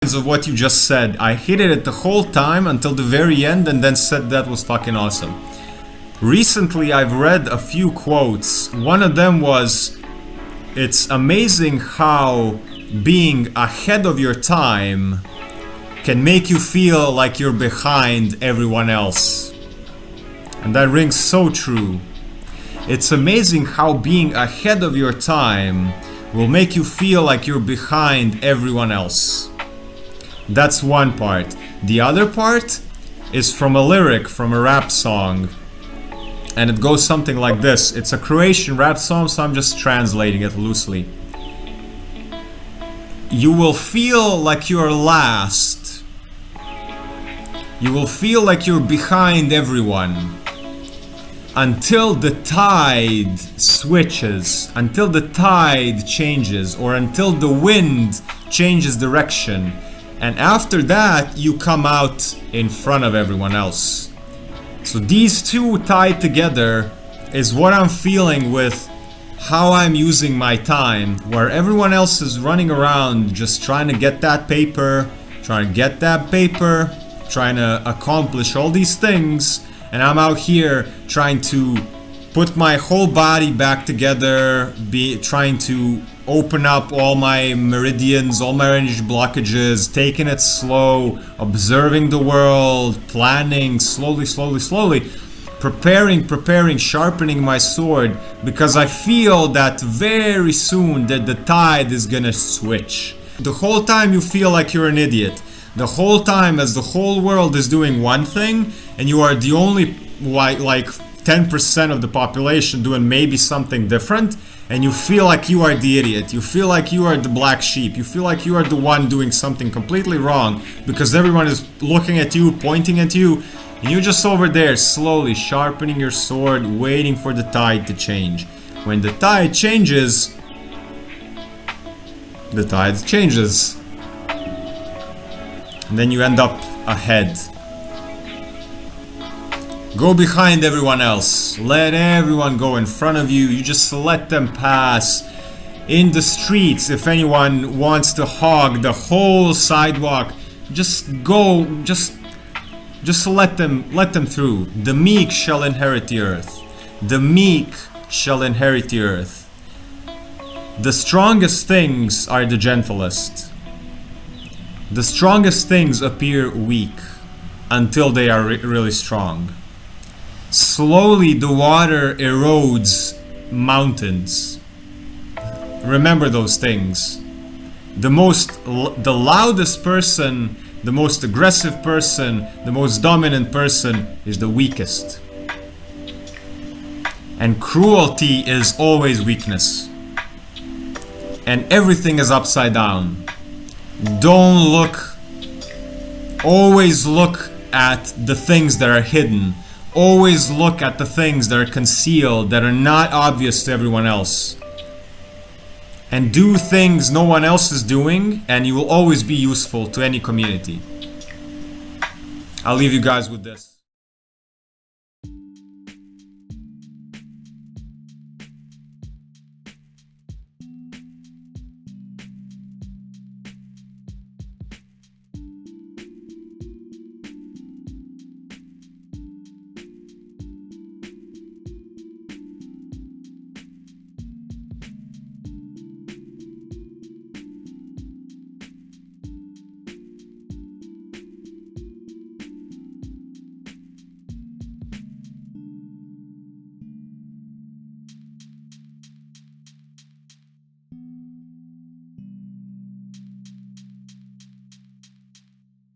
of what you just said. I hated it the whole time until the very end and then said that was fucking awesome. Recently I've read a few quotes. One of them was, it's amazing how being ahead of your time can make you feel like you're behind everyone else. And that rings so true. It's amazing how being ahead of your time will make you feel like you're behind everyone else. That's one part. The other part is from a lyric from a rap song. And it goes something like this. It's a Croatian rap song, so I'm just translating it loosely. You will feel like you're last. You will feel like you're behind everyone. Until the tide switches, until the tide changes, or until the wind changes direction. And after that, you come out in front of everyone else. So these two tied together is what I'm feeling with how I'm using my time, where everyone else is running around just trying to get that paper, trying to accomplish all these things, and I'm out here trying to put my whole body back together, trying to open up all my meridians, all my energy blockages, taking it slow, observing the world, planning slowly, preparing, sharpening my sword, because I feel that very soon that the tide is gonna switch. The whole time you feel like you're an idiot. The whole time as the whole world is doing one thing and you are the only like 10% of the population doing maybe something different, and you feel like you are the idiot, you feel like you are the black sheep, you feel like you are the one doing something completely wrong because everyone is looking at you, pointing at you, and you're just over there slowly sharpening your sword, waiting for the tide to change. When the tide changes, the tide changes. And then you end up ahead. Go behind everyone else. Let everyone go in front of you. You just let them pass. In the streets, if anyone wants to hog the whole sidewalk, just go, just let them through. The meek shall inherit the earth. The meek shall inherit the earth. The strongest things are the gentlest. The strongest things appear weak until they are really strong. Slowly the water erodes mountains. Remember those things. The loudest person, the most aggressive person, the most dominant person is the weakest. And cruelty is always weakness. And everything is upside down. Don't look. Always look at the things that are hidden. Always look at the things that are concealed, that are not obvious to everyone else. And do things no one else is doing, and you will always be useful to any community. I'll leave you guys with this.